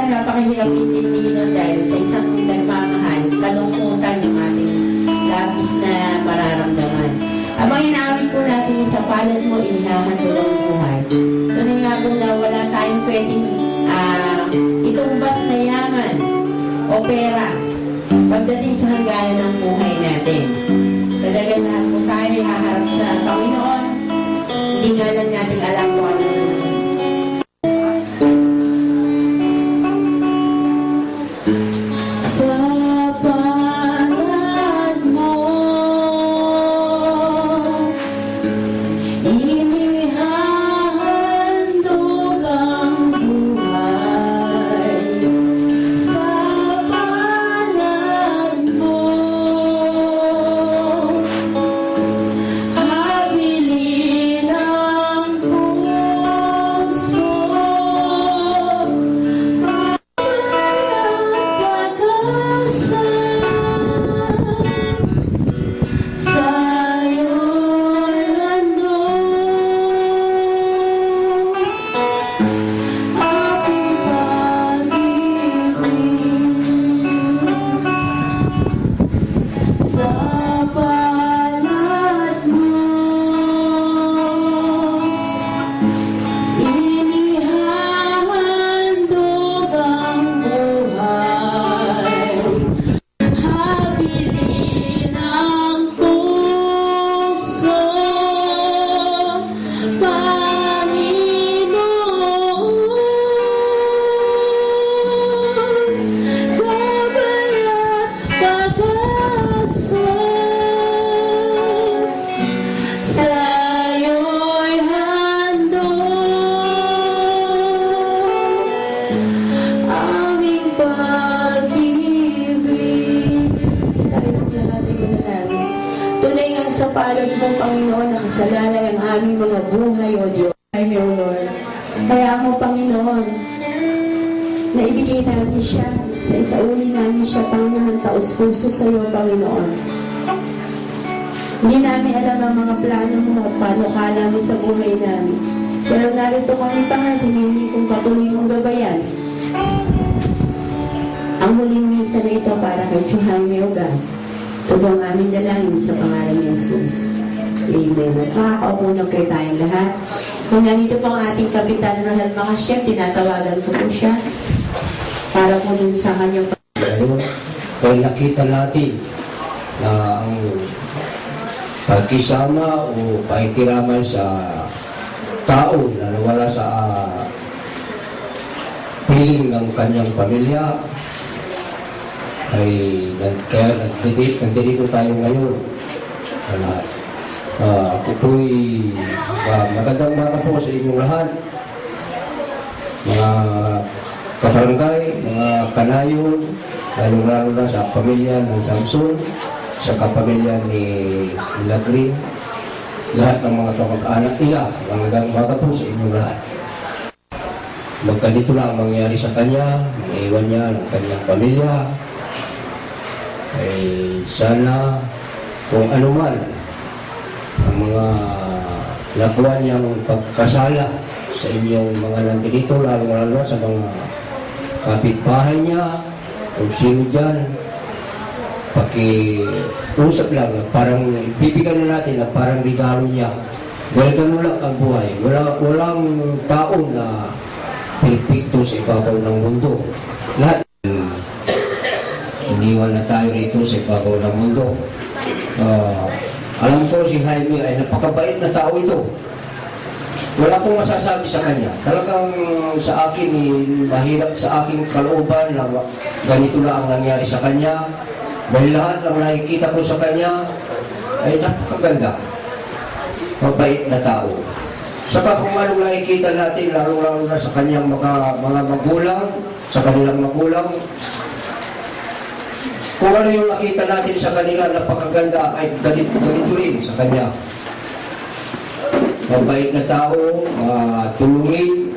napakahirap intindihin dahil sa isang nagmamahal, kalungkutan ng ating labis na mararamdaman. Abang inaawit po natin sa palad mo, inihahandog ang buhay. Tunay nga po na wala tayong pwedeng itumbas na yaman o pera pagdating sa hangganan ng buhay natin. Talagang lahat po tayo haharap sa Panginoon. Hindi nga lang natin alam kung ano. Tunay nga sa palad mo, Panginoon, nakasalalay ang aming mga buhay, O Diyos. Ay, O Lord. Kaya mo, Panginoon, na ibigay namin siya, na isauli namin siya, Panginoon, taos-puso sa iyo, Panginoon. Hindi namin alam ang mga plano mo at panukala mo sa buhay namin. Pero narito kami, Panginoon, hinihiling kong patuloy mong gabayan. Ang huling misa na ito para kay Jaime O God. Tubong aming dalangin sa pangalan ni Jesus. Amen. At makakaupo na po tayong lahat. Kung nandito po ang ating Kapitan Rohel Makasyev, tinatawagan ko po siya. para po dun sa kanyang Ngayon, kaya nakita natin na ang pagkisama o pakikiramay sa tao na nawala sa piling ng kanyang pamilya ay kaya nandito tayo ngayon. Ako po'y magandang umaga po sa inyong lahat, mga kabarangay, mga kanayon, lalo na sa pamilya ng Samson, sa kapamilya ni Lagrin, lahat ng mga kamag-anak nila. Magandang umaga po sa inyong lahat. Magkanito lang ang mangyari sa kanya, naiwan niya ng kanyang pamilya, ay sana kung ano man ang mga nakuha niyang pagkasala sa inyong mga nandito, lalo sa mga kapitbahay niya, kung sino dyan, pakiusap lang, parang bibigyan na natin na parang regalo niya. Dahil gano'n lang ang buhay. Walang tao na perfecto sa ibabaw ng mundo. Lahat iniwan na tayo rito sa ibabaw ng mundo. Alam ko si Jaime ay napakabait na tao ito. Wala akong masasabi sa kanya. Talagang sa akin, mahirap sa aking kalooban na ganito na ang nangyari sa kanya. Dahil lahat ang nakikita ko sa kanya ay napakaganda. Mabait na tao. Saka kung anong nakikita natin, lalo na sa kanyang mga magulang, sa kanilang magulang, kung ano yung nakita natin sa kanila napakaganda ay ganito rin sa kanya. Mabait na tao, tulungin,